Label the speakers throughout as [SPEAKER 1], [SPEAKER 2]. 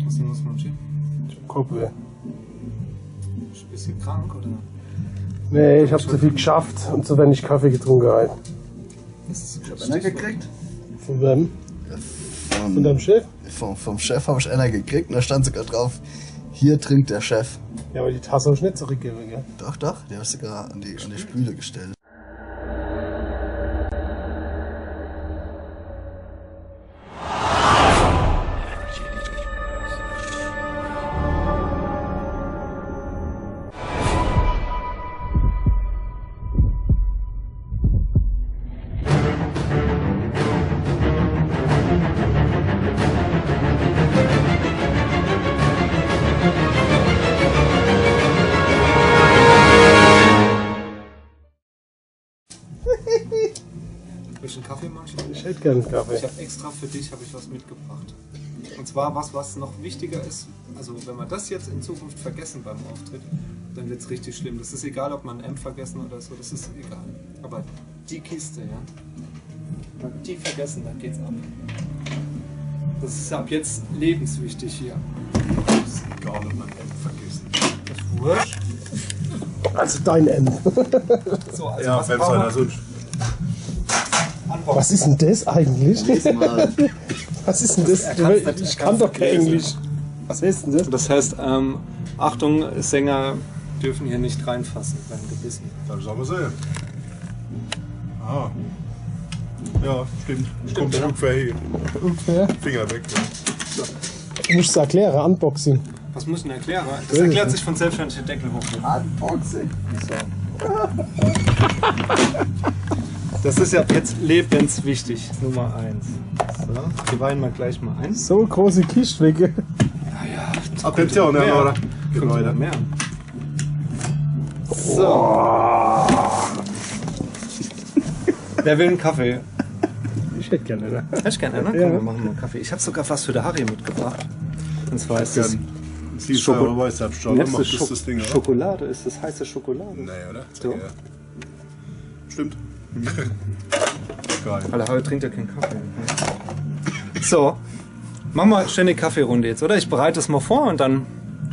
[SPEAKER 1] Was ist denn los, Monchi?
[SPEAKER 2] Ich hab Kopfweh.
[SPEAKER 1] Bist du ein bisschen krank, oder?
[SPEAKER 2] Nee, ich hab zu viel geschafft und zu wenig Kaffee getrunken heute.
[SPEAKER 3] Ich hab einer gekriegt.
[SPEAKER 2] Von wem? Von deinem Chef?
[SPEAKER 3] Vom Chef habe ich einer gekriegt und da stand sogar drauf, hier trinkt der Chef.
[SPEAKER 2] Ja, aber die Tasse habe ich nicht zurückgegeben, gell?
[SPEAKER 3] Doch, die habe ich sogar an die Spüle gestellt.
[SPEAKER 1] Willst du einen Kaffee, Monchi?
[SPEAKER 2] Ich hätte gern einen Kaffee.
[SPEAKER 1] Ich habe extra für dich was mitgebracht. Und zwar was noch wichtiger ist, also wenn wir das jetzt in Zukunft vergessen beim Auftritt, dann wird es richtig schlimm. Das ist egal, ob man ein M vergessen oder so, das ist egal. Aber die Kiste, ja, wenn wir die vergessen, dann geht's ab. Das ist ab jetzt lebenswichtig hier.
[SPEAKER 4] Das ist egal, ob man M vergessen.
[SPEAKER 1] Das ist wurscht.
[SPEAKER 2] Also dein End.
[SPEAKER 1] So, also
[SPEAKER 4] Ja,
[SPEAKER 1] was
[SPEAKER 4] wenn es
[SPEAKER 1] brauchen
[SPEAKER 4] einer sonst.
[SPEAKER 2] Was ist denn das eigentlich?
[SPEAKER 3] Mal.
[SPEAKER 2] Was ist denn das? Ich kann doch kein Englisch. Was heißt denn das?
[SPEAKER 1] Das heißt, Achtung, Sänger dürfen hier nicht reinfassen, werden gebissen.
[SPEAKER 4] Darf ich auch mal sehen? Ah. Ja, stimmt. Kommt
[SPEAKER 1] ja.
[SPEAKER 4] ungefähr hier.
[SPEAKER 2] Ungefähr.
[SPEAKER 4] Finger weg. Ja.
[SPEAKER 2] Du musst es erklären, Unboxing.
[SPEAKER 1] Was muss ich denn erklären? Das erklärt sich von selbst, wenn ich den Deckel hochnehme.
[SPEAKER 3] Unboxing.
[SPEAKER 1] Das ist ja jetzt lebenswichtig. Nummer 1. So, die weinen wir gleich mal ein.
[SPEAKER 2] So große Kiste weg.
[SPEAKER 1] Ja,
[SPEAKER 4] Attention,
[SPEAKER 1] mehr.
[SPEAKER 4] ja, oder? Geht
[SPEAKER 1] Kommt
[SPEAKER 4] weiter.
[SPEAKER 1] mehr. So. Wer will einen Kaffee?
[SPEAKER 2] Ich hätte gerne, ne?
[SPEAKER 1] Hätte ich gerne, ne? Komm, wir machen mal einen Kaffee. Ich habe sogar was für den Harry mitgebracht. Und zwar ist das
[SPEAKER 4] Weiß selbst schon. Macht das Ding, oder?
[SPEAKER 1] Schokolade. Ist das heiße Schokolade?
[SPEAKER 4] Nee, oder?
[SPEAKER 1] So.
[SPEAKER 4] Ja. Stimmt. Geil.
[SPEAKER 1] Weil der Harry trinkt ja keinen Kaffee. So. Machen wir schnell eine Kaffeerunde jetzt, oder? Ich bereite das mal vor und dann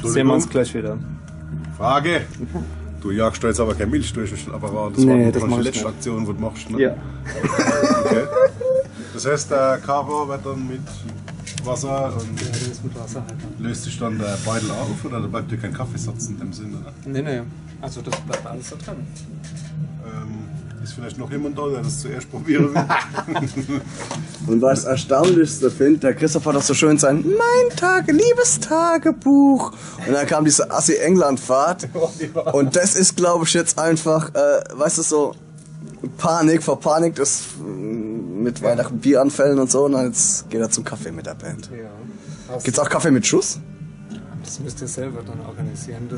[SPEAKER 1] sehen wir uns gleich wieder.
[SPEAKER 4] Frage. Du jagst da jetzt aber keine Milch durch den Apparat. Das
[SPEAKER 1] Nee,
[SPEAKER 4] war
[SPEAKER 1] das mach
[SPEAKER 4] die
[SPEAKER 1] ich
[SPEAKER 4] letzte
[SPEAKER 1] nicht.
[SPEAKER 4] Aktion, die du machst. Ne?
[SPEAKER 1] Ja.
[SPEAKER 4] Okay. Das heißt, der Cover wird dann mit Wasser und
[SPEAKER 1] Ja, der ist mit Wasser halt.
[SPEAKER 4] löst sich dann der Beutel auf oder da bleibt dir kein Kaffeesatz in dem Sinne. Ne?
[SPEAKER 1] Nee. Also das bleibt alles da drin.
[SPEAKER 4] Ist vielleicht noch jemand da, der das zuerst probieren will?
[SPEAKER 3] Und was Erstaunlichste finde, der Christoph hat doch so schön sein Liebestagebuch. Und dann kam diese Assi-England-Fahrt. Und das ist, glaube ich, jetzt einfach, weißt du, so Panik, verpanikt ist mit Weihnachten Bieranfällen und so. Und dann jetzt geht er zum Kaffee mit der Band.
[SPEAKER 1] Ja.
[SPEAKER 3] Gibt's auch Kaffee mit Schuss?
[SPEAKER 1] Das müsst ihr selber dann organisieren.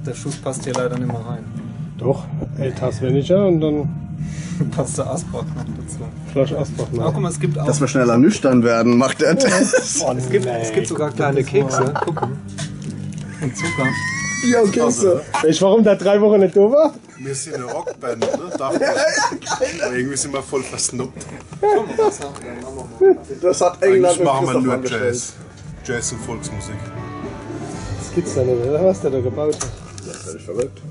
[SPEAKER 1] Der Schuss passt hier leider nicht mehr rein.
[SPEAKER 2] Doch, etwas weniger und dann
[SPEAKER 1] Passt der Asbach noch dazu.
[SPEAKER 2] Flasche Asbach.
[SPEAKER 1] Ah, guck mal, es gibt auch.
[SPEAKER 3] Dass wir schneller nüchtern werden, macht er das.
[SPEAKER 2] Oh,
[SPEAKER 1] Es gibt sogar kleine Kekse. Guck mal. Und Zucker.
[SPEAKER 3] Ja, okay, so.
[SPEAKER 2] Weißt du, warum der 3 Wochen nicht da war?
[SPEAKER 4] Wir sind eine Rockband, ne? Dachte ich. Aber irgendwie sind wir voll versnuppt.
[SPEAKER 1] Schau mal, Wasser. Dann machen wir mal Kaffee.
[SPEAKER 3] Das hat England
[SPEAKER 4] Eigentlich machen wir
[SPEAKER 3] mit
[SPEAKER 4] nur
[SPEAKER 3] Christoph
[SPEAKER 4] Jazz. Jazz und Volksmusik.
[SPEAKER 2] Das gibt's ja nicht, oder? Was der da gebaut hat.
[SPEAKER 3] Das ist völlig verrückt.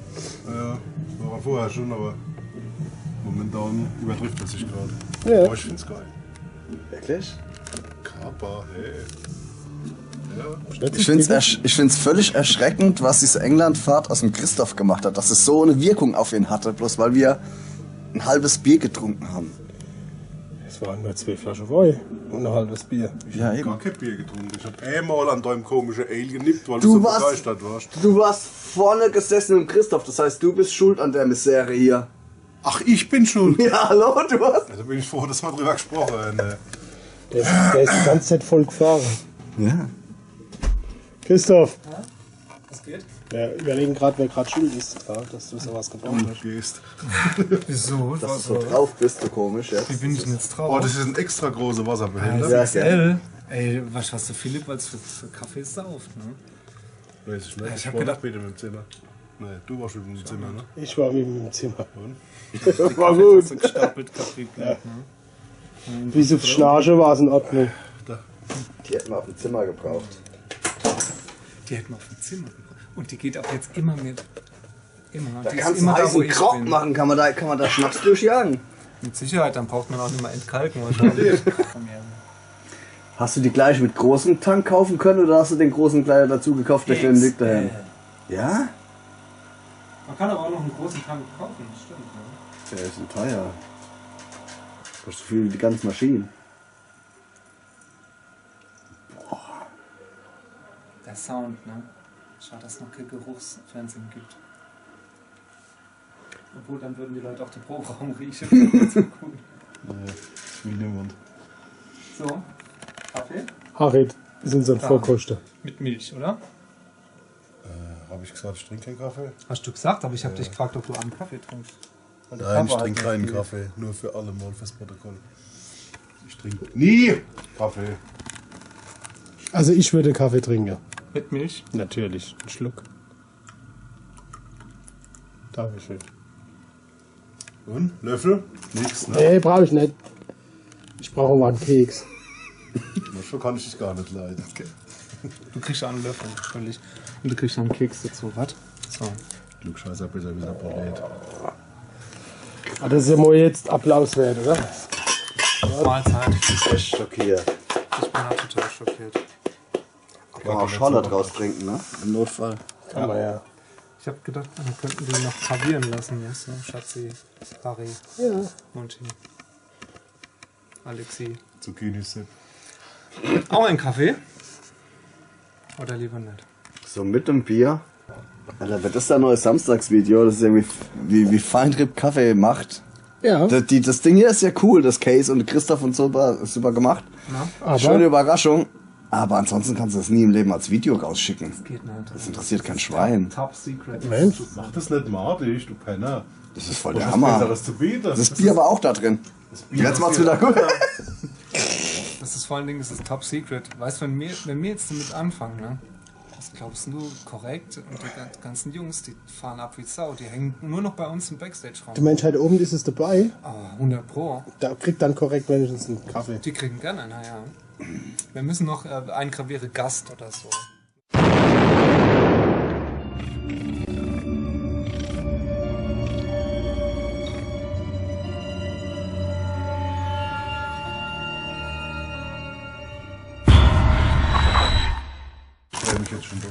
[SPEAKER 4] Ja, war vorher schon, aber momentan übertrifft er sich gerade.
[SPEAKER 2] Ja.
[SPEAKER 4] Aber ich find's geil.
[SPEAKER 3] Wirklich?
[SPEAKER 4] Kappa, hey. Ja.
[SPEAKER 3] Ich find's völlig erschreckend, was diese Englandfahrt aus dem Christoph gemacht hat. Dass es so eine Wirkung auf ihn hatte, bloß weil wir ein halbes Bier getrunken haben.
[SPEAKER 2] Es waren nur 2 Flaschen Wein und ein halbes Bier.
[SPEAKER 3] Ja,
[SPEAKER 4] Gar kein Bier getrunken. Ich hab einmal an deinem komischen Ale genippt, weil du so begeistert warst.
[SPEAKER 3] Du warst vorne gesessen im Christoph, das heißt, du bist schuld an der Misere hier.
[SPEAKER 4] Ach, ich bin schuld.
[SPEAKER 3] Ja, hallo, du hast...
[SPEAKER 4] Also bin ich froh, dass wir drüber gesprochen haben.
[SPEAKER 2] Der ist die ganze Zeit voll gefahren.
[SPEAKER 3] Ja.
[SPEAKER 2] Christoph,
[SPEAKER 1] Was geht?
[SPEAKER 2] wir überlegen gerade, wer gerade schuld ist, dass du sowas gebraucht
[SPEAKER 4] Du
[SPEAKER 2] hast.
[SPEAKER 4] gehst.
[SPEAKER 1] Wieso?
[SPEAKER 3] Dass du so drauf bist, du komisch jetzt.
[SPEAKER 1] Wie bin ich denn jetzt drauf?
[SPEAKER 4] Oh, das ist ein extra großer Wasserbehälter.
[SPEAKER 3] Ja,
[SPEAKER 1] XL. Ey, was hast du Philipp als für Kaffee sauft, ne?
[SPEAKER 4] Weiß ich nicht.
[SPEAKER 1] Ich hab
[SPEAKER 4] war
[SPEAKER 1] gedacht-
[SPEAKER 4] mit im Zimmer. Nee, du warst mit im Zimmer, ne?
[SPEAKER 2] Ich war mit ihm im Zimmer.
[SPEAKER 4] Und?
[SPEAKER 2] War gut.
[SPEAKER 1] So gestapelt Kaffee, ne?
[SPEAKER 2] Wie so Schnarche war es in Ordnung.
[SPEAKER 4] Da.
[SPEAKER 3] Die hätten wir auf dem Zimmer gebraucht.
[SPEAKER 1] Die hätten wir auf dem Zimmer gebracht. Und die geht auch jetzt immer mit. Immer.
[SPEAKER 3] Da
[SPEAKER 1] Die
[SPEAKER 3] kannst
[SPEAKER 1] ist
[SPEAKER 3] du
[SPEAKER 1] immer da, wo
[SPEAKER 3] heißen
[SPEAKER 1] ich
[SPEAKER 3] Krog
[SPEAKER 1] bin.
[SPEAKER 3] machen, kann man da Schnaps durchjagen.
[SPEAKER 1] Mit Sicherheit, dann braucht man auch nicht mehr entkalken wahrscheinlich.
[SPEAKER 3] Hast du die gleich mit großem Tank kaufen können oder hast du den großen Kleider dazu gekauft, der kleine liegt dahin? Ja?
[SPEAKER 1] Man kann aber auch noch einen großen Tank kaufen, das stimmt. Ne?
[SPEAKER 3] Der ist ein teuer. Kostet so viel wie die ganzen Maschinen.
[SPEAKER 1] Der Sound, ne? Schade, dass es noch kein Geruchsfernsehen gibt. Obwohl, dann würden die Leute auch den Proberaum riechen. Das wäre cool.
[SPEAKER 4] Wie niemand.
[SPEAKER 1] So, Kaffee?
[SPEAKER 2] Harit ist unser
[SPEAKER 1] Da.
[SPEAKER 2] Vorkoster.
[SPEAKER 1] Mit Milch, oder?
[SPEAKER 4] Habe ich gesagt, ich trinke keinen Kaffee?
[SPEAKER 1] Hast du gesagt, aber ich habe dich gefragt, ob du einen Kaffee trinkst. Weil der
[SPEAKER 4] Nein, ich
[SPEAKER 1] Papa
[SPEAKER 4] trinke
[SPEAKER 1] hat
[SPEAKER 4] keinen
[SPEAKER 1] nicht viel.
[SPEAKER 4] Kaffee. Nur für alle mal fürs Protokoll. Ich trinke nie Kaffee.
[SPEAKER 2] Also ich würde Kaffee trinken.
[SPEAKER 1] Mit Milch?
[SPEAKER 2] Natürlich. Ein Schluck. Dankeschön.
[SPEAKER 4] Und? Löffel? Nix, ne?
[SPEAKER 2] Nee, brauche ich nicht. Ich brauche mal einen Keks.
[SPEAKER 4] So kann ich dich gar nicht leiden.
[SPEAKER 1] Du kriegst einen Löffel, völlig. Und du kriegst einen Keks dazu. Was? So.
[SPEAKER 4] Klugscheißer besser wieder berät.
[SPEAKER 2] Ah, das ist ja mal jetzt Applaus wert, oder?
[SPEAKER 1] Mahlzeit.
[SPEAKER 3] Echt schockiert.
[SPEAKER 1] Ich bin halt total schockiert.
[SPEAKER 3] Kann man auch Schorle draus trinken, ne? Im Notfall.
[SPEAKER 2] Kann man ja.
[SPEAKER 1] Ich habe gedacht, wir könnten die noch gravieren lassen. Weißt du? Schatzi, Harry,
[SPEAKER 2] Ja.
[SPEAKER 1] Monty, Alexi.
[SPEAKER 4] Zucchini-Sip.
[SPEAKER 1] Auch ein Kaffee? Oder lieber nicht?
[SPEAKER 3] So mit dem Bier. Alter, wird das da ein neues Samstagsvideo? Das ist irgendwie wie Feintrip Kaffee macht.
[SPEAKER 2] Ja.
[SPEAKER 3] Das Ding hier ist ja cool, das Case und Christoph und so ist super gemacht.
[SPEAKER 1] Na?
[SPEAKER 2] Aber
[SPEAKER 3] Schöne Überraschung. Aber ansonsten kannst du das nie im Leben als Video rausschicken.
[SPEAKER 1] Geht nicht.
[SPEAKER 3] Das interessiert kein Schwein.
[SPEAKER 1] Top Secret.
[SPEAKER 2] Mensch.
[SPEAKER 4] Mach das nicht madig, du Penner.
[SPEAKER 3] Das ist voll
[SPEAKER 4] Du
[SPEAKER 3] der
[SPEAKER 4] hast
[SPEAKER 3] Hammer.
[SPEAKER 4] Besseres zu bieten.
[SPEAKER 3] Das Bier war auch da drin. Jetzt macht's wieder gut.
[SPEAKER 1] Das ist vor allen Dingen, das ist Top Secret. Weißt du, wenn wir jetzt damit anfangen, ne? Was glaubst du, korrekt? Und die ganzen Jungs, die fahren ab wie Sau. Die hängen nur noch bei uns im Backstage-Raum.
[SPEAKER 2] Die Menschheit oben ist es dabei.
[SPEAKER 1] Oh, 100 Pro.
[SPEAKER 2] Da kriegt dann korrekt wenigstens einen Kaffee.
[SPEAKER 1] Die kriegen gerne, naja. Wir müssen noch eingraviere Gast oder so.
[SPEAKER 4] Ich freue mich jetzt schon doch.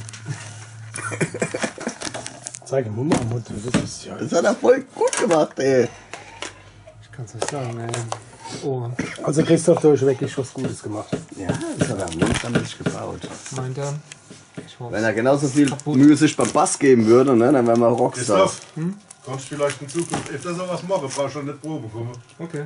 [SPEAKER 2] Zeige Mama, Mutter. Das ist ja.
[SPEAKER 3] Das hat er voll gut gemacht, ey.
[SPEAKER 1] Ich kann es nicht sagen, ey. Oh,
[SPEAKER 2] Also Christoph, du hast wirklich was Gutes gemacht.
[SPEAKER 3] Ja, das hat er menschlich gebaut.
[SPEAKER 1] meint er? Ich hoffe.
[SPEAKER 3] Wenn er genauso viel Mühe sich beim Bass geben würde, ne, dann wären wir Rockstars.
[SPEAKER 4] Christoph, kannst du vielleicht in Zukunft öfter sowas machen? Brauchst du nicht Probe kommen.
[SPEAKER 1] Okay.